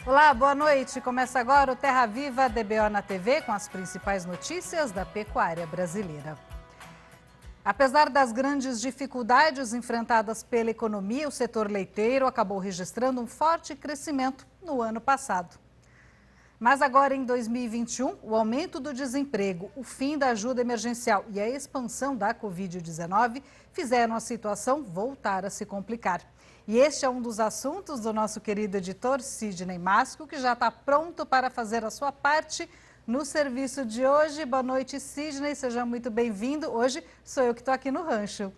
Olá, boa noite. Começa agora o Terra Viva DBO na TV com as principais notícias da pecuária brasileira. Apesar das grandes dificuldades enfrentadas pela economia, o setor leiteiro acabou registrando um forte crescimento no ano passado. Mas agora, em 2021, o aumento do desemprego, o fim da ajuda emergencial e a expansão da Covid-19 fizeram a situação voltar a se complicar. E este é um dos assuntos do nosso querido editor Sidney Masco, que já está pronto para fazer a sua parte no serviço de hoje. Boa noite, Sidney, seja muito bem-vindo. Hoje sou eu que estou aqui no rancho.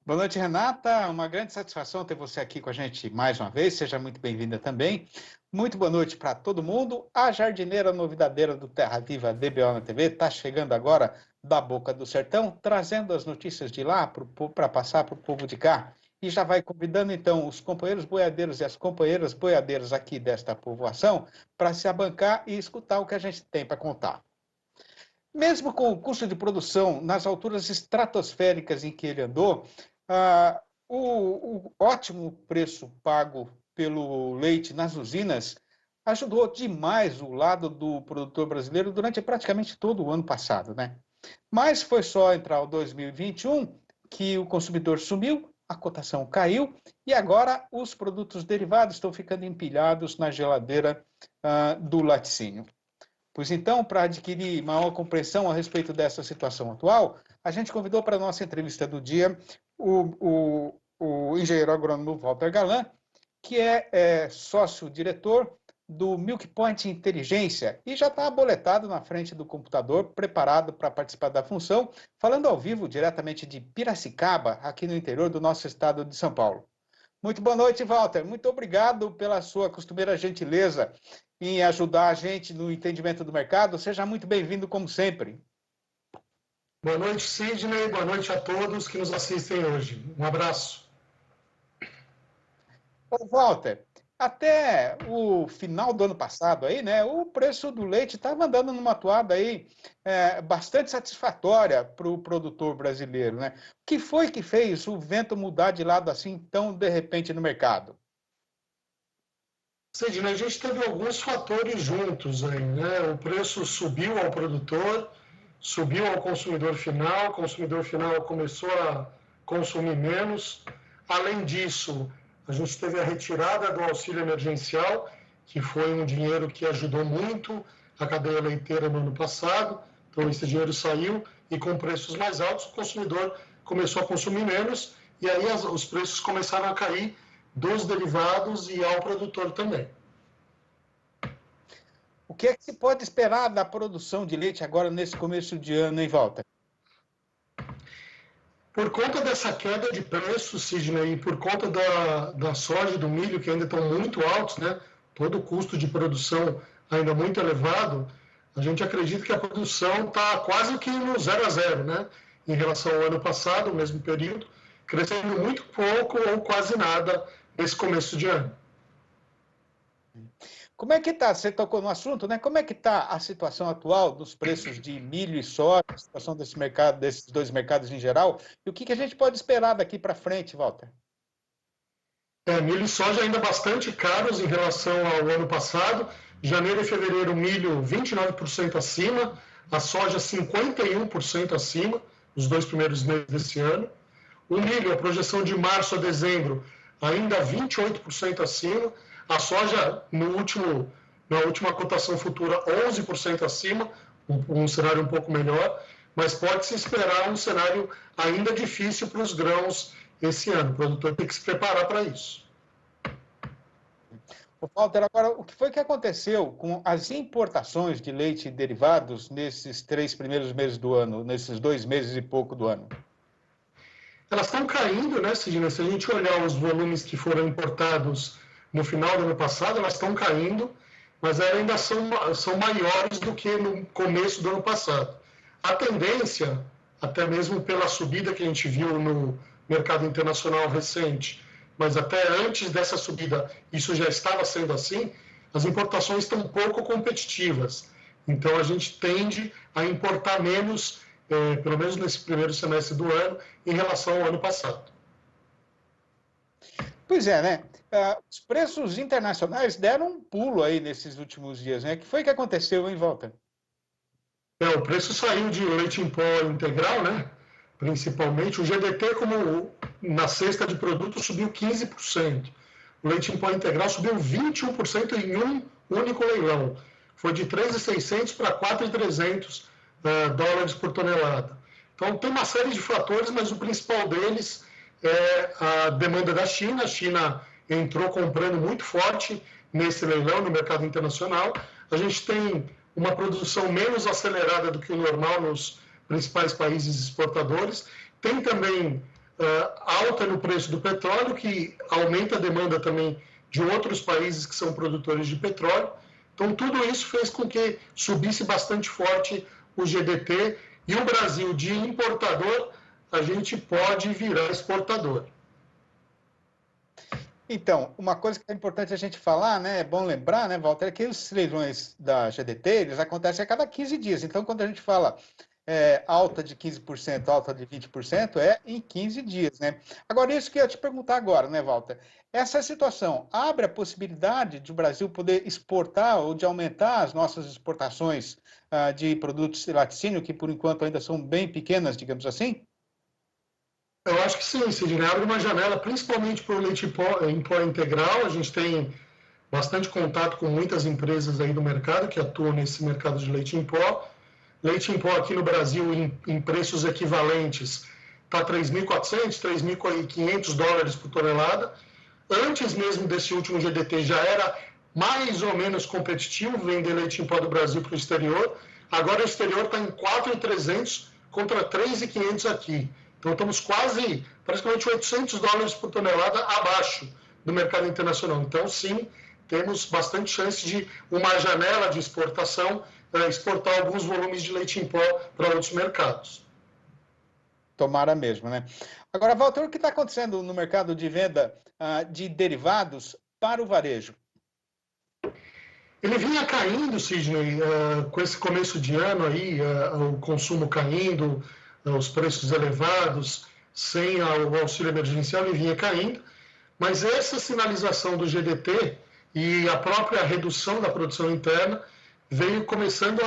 Boa noite, Renata. Uma grande satisfação ter você aqui com a gente mais uma vez. Seja muito bem-vinda também. Muito boa noite para todo mundo. A jardineira novidadeira do Terra Viva DBO na TV está chegando agora da Boca do Sertão, trazendo as notícias de lá para passar para o povo de cá. E já vai convidando, então, os companheiros boiadeiros e as companheiras boiadeiras aqui desta povoação para se abancar e escutar o que a gente tem para contar. Mesmo com o custo de produção nas alturas estratosféricas em que ele andou, o ótimo preço pago pelo leite nas usinas ajudou demais o lado do produtor brasileiro durante praticamente todo o ano passado, né? Mas foi só entrar o 2021 que o consumidor sumiu, a cotação caiu e agora os produtos derivados estão ficando empilhados na geladeira do laticínio. Pois então, para adquirir maior compreensão a respeito dessa situação atual, a gente convidou para a nossa entrevista do dia o engenheiro agrônomo Walter Galan, que é sócio-diretor do Milk Point Inteligência e já está aboletado na frente do computador, preparado para participar da função, falando ao vivo diretamente de Piracicaba, aqui no interior do nosso estado de São Paulo. Muito boa noite, Walter. Muito obrigado pela sua costumeira gentileza em ajudar a gente no entendimento do mercado. Seja muito bem-vindo, como sempre. Boa noite, Sidney. Boa noite a todos que nos assistem hoje. Um abraço. Ô, Walter, até o final do ano passado aí, né, o preço do leite estava andando numa toada aí bastante satisfatória para o produtor brasileiro, né? O que foi que fez o vento mudar de lado assim tão de repente no mercado? Sidney, a gente teve alguns fatores juntos aí, né? O preço subiu ao produtor, subiu ao consumidor final, o consumidor final começou a consumir menos. Além disso, a gente teve a retirada do auxílio emergencial, que foi um dinheiro que ajudou muito a cadeia leiteira no ano passado. Então, esse dinheiro saiu e com preços mais altos, o consumidor começou a consumir menos e aí os preços começaram a cair dos derivados e ao produtor também. O que é que se pode esperar da produção de leite agora nesse começo de ano, hein, Walter? Por conta dessa queda de preço, Sidney, e por conta da soja e do milho, que ainda estão muito altos, né? Todo o custo de produção ainda muito elevado, a gente acredita que a produção está quase que no 0 a 0, né? Em relação ao ano passado, o mesmo período, crescendo muito pouco ou quase nada nesse começo de ano. Como é que está? Você tocou no assunto, né? Como é que está a situação atual dos preços de milho e soja, a situação desse mercado, desses dois mercados em geral? E o que a gente pode esperar daqui para frente, Walter? Milho e soja ainda bastante caros em relação ao ano passado. Janeiro e fevereiro, milho 29% acima, a soja 51% acima, nos 2 primeiros meses desse ano. O milho, a projeção de março a dezembro, ainda 28% acima. A soja, na última cotação futura, 11% acima, um cenário um pouco melhor, mas pode-se esperar um cenário ainda difícil para os grãos esse ano. O produtor tem que se preparar para isso. Walter, agora, o que foi que aconteceu com as importações de leite e derivados nesses 3 primeiros meses do ano, nesses 2 meses e pouco do ano? Elas estão caindo, né, Sidney? Se a gente olhar os volumes que foram importados no final do ano passado, elas estão caindo, mas ainda são maiores do que no começo do ano passado. A tendência, até mesmo pela subida que a gente viu no mercado internacional recente, mas até antes dessa subida, isso já estava sendo assim, as importações estão pouco competitivas. Então, a gente tende a importar menos, pelo menos nesse primeiro semestre do ano, em relação ao ano passado. Pois é, né? os preços internacionais deram um pulo aí nesses últimos dias, né? O que foi que aconteceu, hein, Walter? O preço saiu de leite em pó integral, né? Principalmente. O GDT, como na cesta de produtos, subiu 15%. O leite em pó integral subiu 21% em um único leilão. Foi de 3.600 para 4.300 dólares por tonelada. Então, tem uma série de fatores, mas o principal deles é a demanda da China. A China entrou comprando muito forte nesse leilão no mercado internacional. A gente tem uma produção menos acelerada do que o normal nos principais países exportadores. Tem também alta no preço do petróleo, que aumenta a demanda também de outros países que são produtores de petróleo. Então, tudo isso fez com que subisse bastante forte o GDT, e o Brasil, de importador, a gente pode virar exportador. Então, uma coisa que é importante a gente falar, né, é bom lembrar, né, Walter, é que os leilões da GDT, eles acontecem a cada 15 dias. Então, quando a gente fala alta de 15%, alta de 20%, é em 15 dias, né? Agora, isso que eu ia te perguntar agora, né, Walter? Essa situação abre a possibilidade de o Brasil poder exportar ou de aumentar as nossas exportações de produtos de laticínio, que por enquanto ainda são bem pequenas, digamos assim? Eu acho que sim, Sidney. Abre uma janela, principalmente para o leite em pó integral. A gente tem bastante contato com muitas empresas aí do mercado que atuam nesse mercado de leite em pó. Leite em pó aqui no Brasil, em preços equivalentes, está 3.400, 3.500 dólares por tonelada. Antes mesmo desse último GDT, já era mais ou menos competitivo vender leite em pó do Brasil para o exterior. Agora o exterior está em 4.300 contra 3.500 aqui. Então estamos quase, praticamente 800 dólares por tonelada abaixo do mercado internacional. Então, sim, temos bastante chance de uma janela de exportação, exportar alguns volumes de leite em pó para outros mercados. Tomara mesmo, né? Agora, Walter, o que está acontecendo no mercado de venda de derivados para o varejo? Ele vinha caindo, Sidney, com esse começo de ano aí, o consumo caindo, os preços elevados, sem o auxílio emergencial, ele vinha caindo, mas essa sinalização do GDT e a própria redução da produção interna veio começando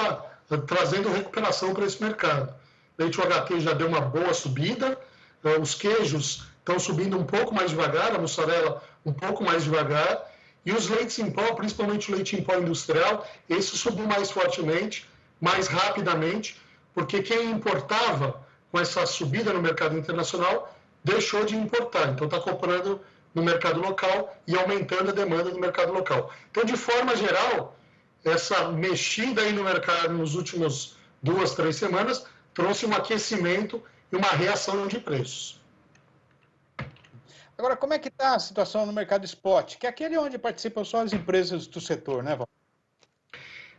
trazendo recuperação para esse mercado. Leite UHT já deu uma boa subida, os queijos estão subindo um pouco mais devagar, a mussarela um pouco mais devagar, e os leites em pó, principalmente o leite em pó industrial, esse subiu mais fortemente, mais rapidamente, porque quem importava com essa subida no mercado internacional deixou de importar, então está comprando no mercado local e aumentando a demanda do mercado local. Então, de forma geral, essa mexida aí no mercado nos últimos 2, 3 semanas trouxe um aquecimento e uma reação de preços. Agora, como é que está a situação no mercado spot, que é aquele onde participam só as empresas do setor, né, Val?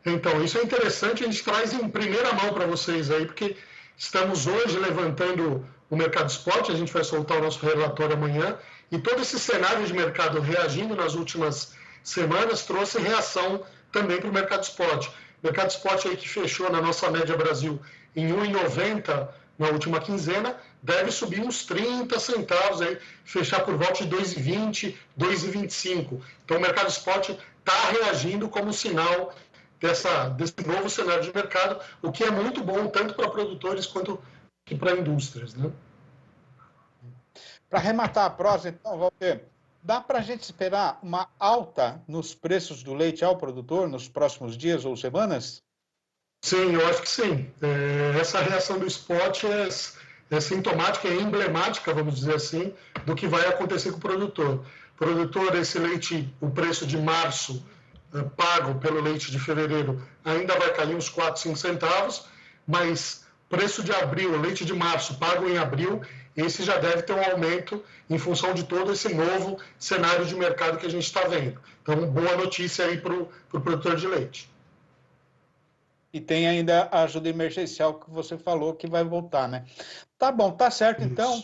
Então, isso é interessante, a gente traz em primeira mão para vocês aí, porque estamos hoje levantando o mercado spot, a gente vai soltar o nosso relatório amanhã, e todo esse cenário de mercado reagindo nas últimas semanas trouxe reação também para o mercado spot. O mercado spot aí que fechou na nossa média Brasil em 1,90 na última quinzena, deve subir uns 30 centavos, aí, fechar por volta de 2,20, 2,25. Então o mercado spot está reagindo como sinal desse novo cenário de mercado, o que é muito bom tanto para produtores quanto para indústrias, né? Para arrematar a prosa, então, Walter, dá para a gente esperar uma alta nos preços do leite ao produtor nos próximos dias ou semanas? Sim, eu acho que sim. Essa reação do spot é sintomática, é emblemática, vamos dizer assim, do que vai acontecer com o produtor. O produtor, esse leite, o preço de março pago pelo leite de fevereiro ainda vai cair uns 4, 5 centavos, mas preço de abril, leite de março pago em abril, esse já deve ter um aumento em função de todo esse novo cenário de mercado que a gente está vendo. Então, boa notícia aí para o produtor de leite. E tem ainda a ajuda emergencial que você falou que vai voltar, né? Tá bom, tá certo. Então,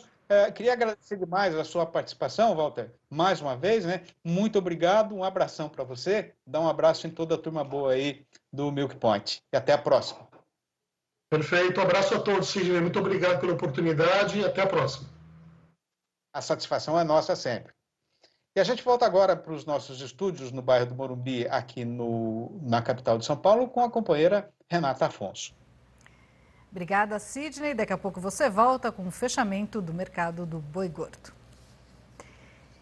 queria agradecer demais a sua participação, Walter, mais uma vez, né? Muito obrigado, um abração para você. Dá um abraço em toda a turma boa aí do Milk Point. E até a próxima. Perfeito, um abraço a todos, Sidney. Muito obrigado pela oportunidade e até a próxima. A satisfação é nossa sempre. E a gente volta agora para os nossos estúdios no bairro do Morumbi, aqui na capital de São Paulo, com a companheira Renata Afonso. Obrigada, Sidney. Daqui a pouco você volta com o fechamento do mercado do boi gordo.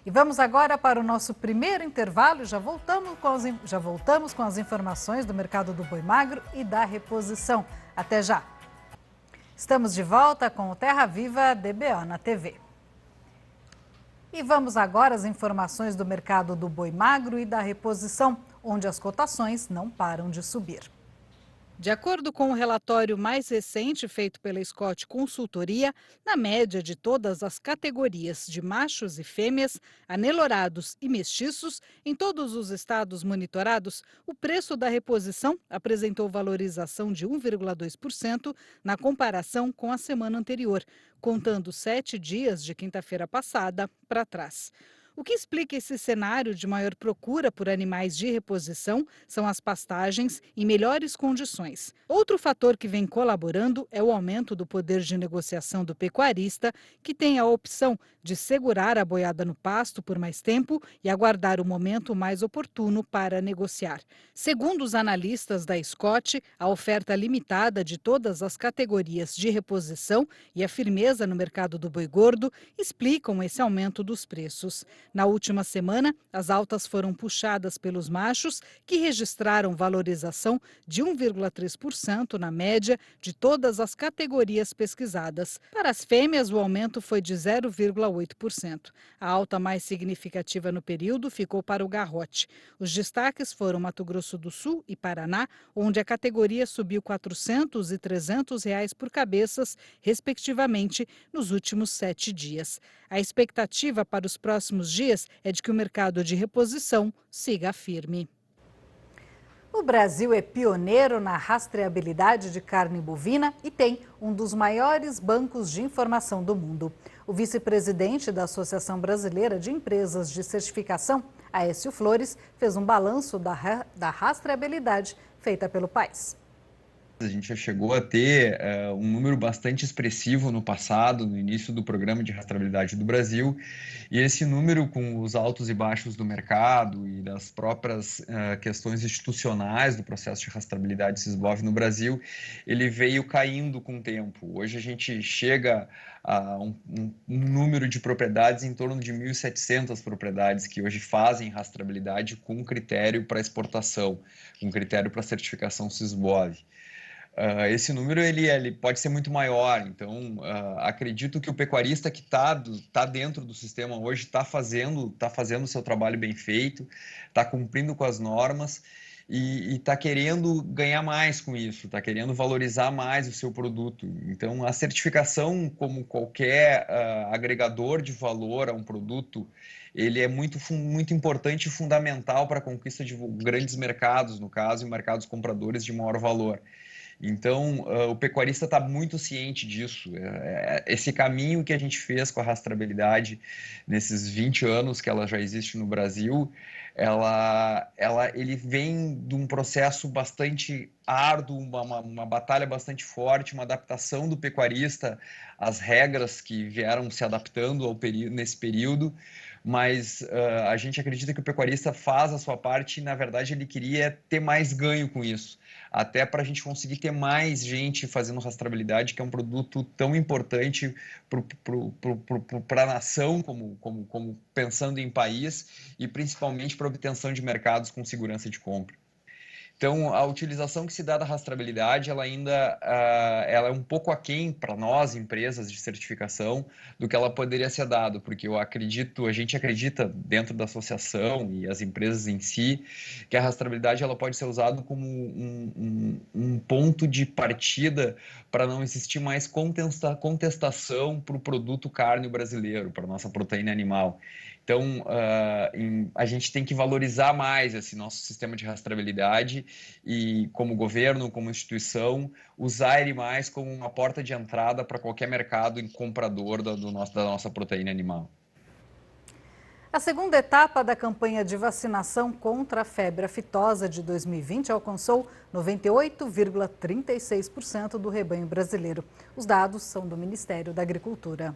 E vamos agora para o nosso primeiro intervalo. Já voltamos com as informações do mercado do boi magro e da reposição. Até já! Estamos de volta com o Terra Viva DBO na TV. E vamos agora às informações do mercado do boi magro e da reposição, onde as cotações não param de subir. De acordo com o relatório mais recente feito pela Scott Consultoria, na média de todas as categorias de machos e fêmeas, anelorados e mestiços, em todos os estados monitorados, o preço da reposição apresentou valorização de 1,2% na comparação com a semana anterior, contando 7 dias de quinta-feira passada para trás. O que explica esse cenário de maior procura por animais de reposição são as pastagens em melhores condições. Outro fator que vem colaborando é o aumento do poder de negociação do pecuarista, que tem a opção de segurar a boiada no pasto por mais tempo e aguardar o momento mais oportuno para negociar. Segundo os analistas da Scott, a oferta limitada de todas as categorias de reposição e a firmeza no mercado do boi gordo explicam esse aumento dos preços. Na última semana, as altas foram puxadas pelos machos, que registraram valorização de 1,3% na média de todas as categorias pesquisadas. Para as fêmeas, o aumento foi de 0,8%. A alta mais significativa no período ficou para o garrote. Os destaques foram Mato Grosso do Sul e Paraná, onde a categoria subiu R$ 400 e R$ 300 por cabeças, respectivamente, nos últimos 7 dias. A expectativa para os próximos dias é de que o mercado de reposição siga firme. O Brasil é pioneiro na rastreabilidade de carne bovina e tem um dos maiores bancos de informação do mundo. O vice-presidente da Associação Brasileira de Empresas de Certificação, Aécio Flores, fez um balanço da rastreabilidade feita pelo país. A gente já chegou a ter um número bastante expressivo no passado, no início do programa de rastreabilidade do Brasil, e esse número, com os altos e baixos do mercado e das próprias questões institucionais do processo de rastreabilidade Sisbov no Brasil, ele veio caindo com o tempo. Hoje a gente chega a um número de propriedades em torno de 1.700 propriedades que hoje fazem rastreabilidade com critério para exportação, com critério para certificação Sisbov. Esse número ele pode ser muito maior, então acredito que o pecuarista que tá dentro do sistema hoje está fazendo o seu trabalho bem feito, está cumprindo com as normas e está querendo ganhar mais com isso, está querendo valorizar mais o seu produto. Então a certificação, como qualquer agregador de valor a um produto, ele é muito importante e fundamental para a conquista de grandes mercados, no caso, e mercados compradores de maior valor. Então, o pecuarista está muito ciente disso. Esse caminho que a gente fez com a rastreabilidade nesses 20 anos que ela já existe no Brasil, ele vem de um processo bastante árduo, uma batalha bastante forte, uma adaptação do pecuarista às regras que vieram se adaptando nesse período. Mas a gente acredita que o pecuarista faz a sua parte e, na verdade, ele queria ter mais ganho com isso. Até para a gente conseguir ter mais gente fazendo rastreabilidade, que é um produto tão importante para a nação, como pensando em país, e principalmente para a obtenção de mercados com segurança de compra. Então, a utilização que se dá da rastreabilidade, ela é um pouco aquém para nós, empresas de certificação, do que ela poderia ser dado, porque a gente acredita dentro da associação e as empresas em si, que a rastreabilidade ela pode ser usada como um ponto de partida para não existir mais contestação para o produto carne brasileiro, para a nossa proteína animal. Então, a gente tem que valorizar mais esse nosso sistema de rastreabilidade e, como governo, como instituição, usar ele mais como uma porta de entrada para qualquer mercado comprador da nossa proteína animal. A segunda etapa da campanha de vacinação contra a febre aftosa de 2020 alcançou 98,36% do rebanho brasileiro. Os dados são do Ministério da Agricultura.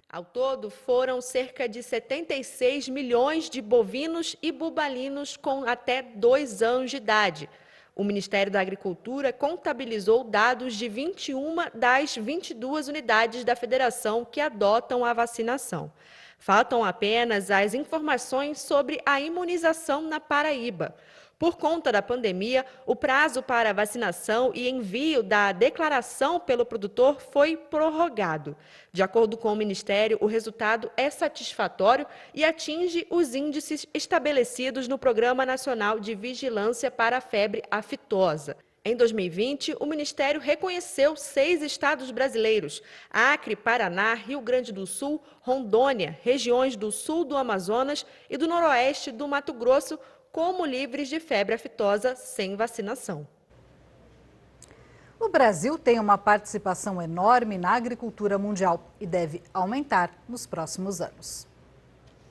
Ao todo, foram cerca de 76 milhões de bovinos e bubalinos com até 2 anos de idade. O Ministério da Agricultura contabilizou dados de 21 das 22 unidades da federação que adotam a vacinação. Faltam apenas as informações sobre a imunização na Paraíba. Por conta da pandemia, o prazo para vacinação e envio da declaração pelo produtor foi prorrogado. De acordo com o Ministério, o resultado é satisfatório e atinge os índices estabelecidos no Programa Nacional de Vigilância para a Febre Aftosa. Em 2020, o Ministério reconheceu 6 estados brasileiros: Acre, Paraná, Rio Grande do Sul, Rondônia, regiões do sul do Amazonas e do noroeste do Mato Grosso, como livres de febre aftosa sem vacinação. O Brasil tem uma participação enorme na agricultura mundial e deve aumentar nos próximos anos.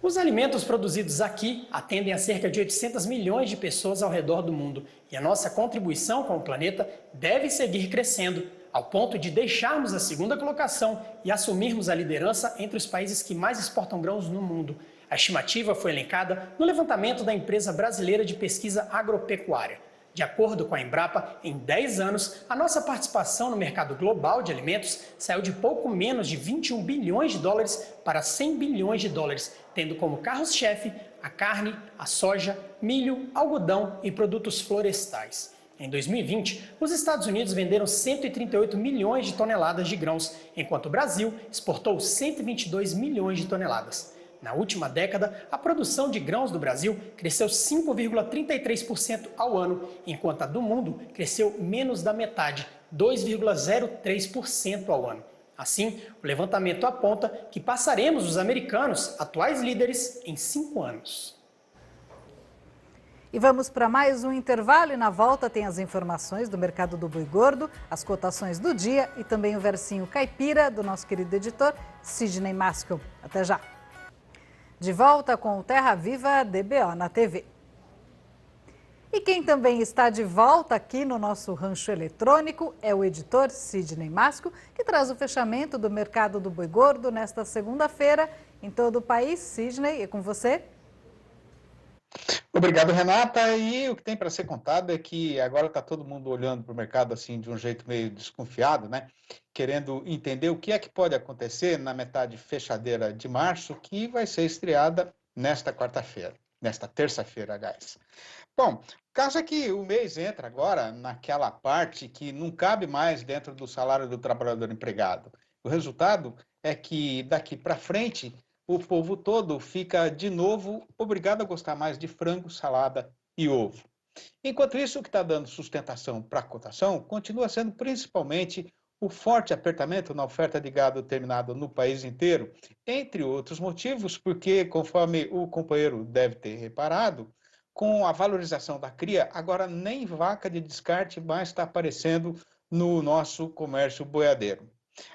Os alimentos produzidos aqui atendem a cerca de 800 milhões de pessoas ao redor do mundo e a nossa contribuição com o planeta deve seguir crescendo, ao ponto de deixarmos a segunda colocação e assumirmos a liderança entre os países que mais exportam grãos no mundo. A estimativa foi elencada no levantamento da Empresa Brasileira de Pesquisa Agropecuária. De acordo com a Embrapa, em 10 anos, a nossa participação no mercado global de alimentos saiu de pouco menos de 21 bilhões de dólares para 100 bilhões de dólares, tendo como carros-chefe a carne, a soja, milho, algodão e produtos florestais. Em 2020, os Estados Unidos venderam 138 milhões de toneladas de grãos, enquanto o Brasil exportou 122 milhões de toneladas. Na última década, a produção de grãos do Brasil cresceu 5,33% ao ano, enquanto a do mundo cresceu menos da metade, 2,03% ao ano. Assim, o levantamento aponta que passaremos os americanos, atuais líderes, em 5 anos. E vamos para mais um intervalo e na volta tem as informações do mercado do boi gordo, as cotações do dia e também o versinho caipira do nosso querido editor Sidney Maskell. Até já! De volta com o Terra Viva DBO na TV. E quem também está de volta aqui no nosso rancho eletrônico é o editor Sidney Maskell, que traz o fechamento do mercado do boi gordo nesta segunda-feira em todo o país. Sidney, é com você. Obrigado, Renata. E o que tem para ser contado é que agora está todo mundo olhando para o mercado assim de um jeito meio desconfiado, né? Querendo entender o que é que pode acontecer na metade fechadeira de março, que vai ser estreada nesta quarta-feira, nesta terça-feira, aliás. Bom, o caso é que o mês entra agora naquela parte que não cabe mais dentro do salário do trabalhador empregado. O resultado é que daqui para frente o povo todo fica de novo obrigado a gostar mais de frango, salada e ovo. Enquanto isso, o que está dando sustentação para a cotação continua sendo principalmente o forte apertamento na oferta de gado terminado no país inteiro, entre outros motivos, porque, conforme o companheiro deve ter reparado, com a valorização da cria, agora nem vaca de descarte mais está aparecendo no nosso comércio boiadeiro.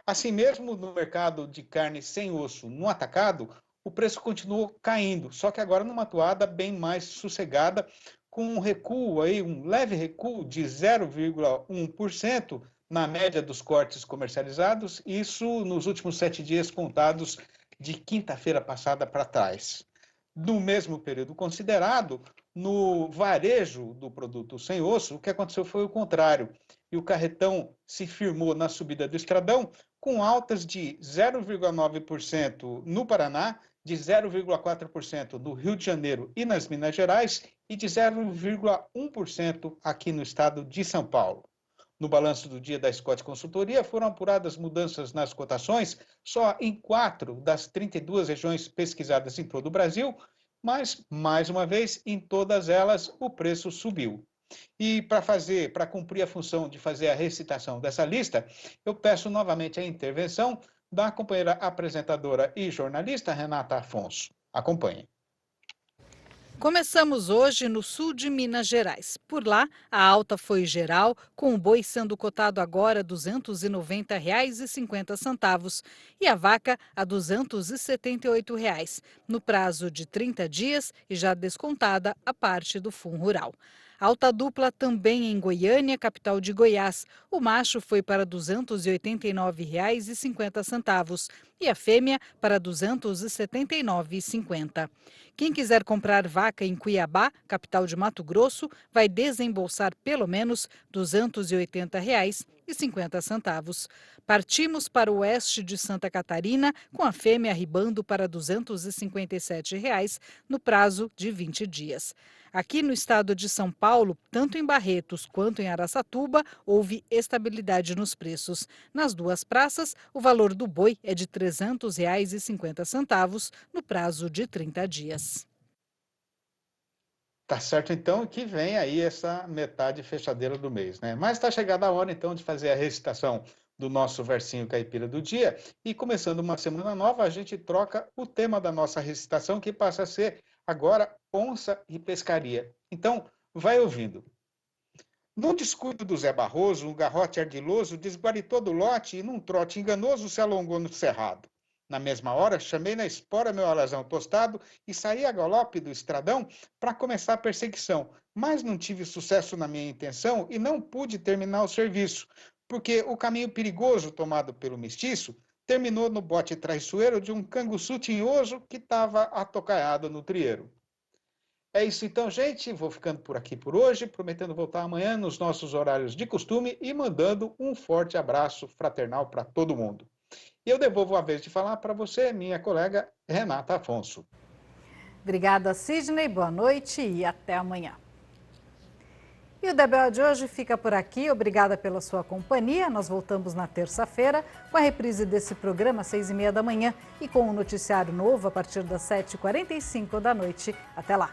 Assim mesmo, no mercado de carne sem osso no atacado, o preço continuou caindo, só que agora numa toada bem mais sossegada, com um recuo aí, um leve recuo de 0,1% na média dos cortes comercializados, isso nos últimos 7 dias contados de quinta-feira passada para trás. No mesmo período considerado, no varejo do produto sem osso, o que aconteceu foi o contrário. E o carretão se firmou na subida do Estradão, com altas de 0,9% no Paraná, de 0,4% no Rio de Janeiro e nas Minas Gerais, e de 0,1% aqui no estado de São Paulo. No balanço do dia da Scott Consultoria, foram apuradas mudanças nas cotações só em 4 das 32 regiões pesquisadas em todo o Brasil, mas, mais uma vez, em todas elas, o preço subiu. E para cumprir a função de fazer a recitação dessa lista, eu peço novamente a intervenção da companheira apresentadora e jornalista Renata Afonso. Acompanhe. Começamos hoje no sul de Minas Gerais. Por lá, a alta foi geral, com o boi sendo cotado agora a R$ 290,50 e a vaca a R$ 278, no prazo de 30 dias e já descontada a parte do Fundo Rural. Alta dupla também em Goiânia, capital de Goiás. O macho foi para R$ 289,50 e a fêmea para R$ 279,50. Quem quiser comprar vaca em Cuiabá, capital de Mato Grosso, vai desembolsar pelo menos R$ 280,50. Partimos para o oeste de Santa Catarina, com a fêmea arribando para R$ 257,00 no prazo de 20 dias. Aqui no estado de São Paulo, tanto em Barretos quanto em Araçatuba, houve estabilidade nos preços. Nas duas praças, o valor do boi é de R$ 300,50 no prazo de 30 dias. Tá certo, então, que vem aí essa metade fechadeira do mês, né? Mas está chegada a hora, então, de fazer a recitação do nosso versinho caipira do dia. E começando uma semana nova, a gente troca o tema da nossa recitação, que passa a ser agora onça e pescaria. Então, vai ouvindo. No descuido do Zé Barroso, um garrote ardiloso desguaritou do lote e num trote enganoso se alongou no cerrado. Na mesma hora, chamei na espora meu alazão tostado e saí a galope do estradão para começar a perseguição. Mas não tive sucesso na minha intenção e não pude terminar o serviço, porque o caminho perigoso tomado pelo mestiço terminou no bote traiçoeiro de um canguçu tinhoso que estava atocaiado no trieiro. É isso então, gente. Vou ficando por aqui por hoje, prometendo voltar amanhã nos nossos horários de costume e mandando um forte abraço fraternal para todo mundo. E eu devolvo a vez de falar para você, minha colega Renata Afonso. Obrigada, Sidney. Boa noite e até amanhã. E o DBO de hoje fica por aqui. Obrigada pela sua companhia. Nós voltamos na terça-feira com a reprise desse programa às 6h30 da manhã e com um noticiário novo a partir das 7h45 da noite. Até lá.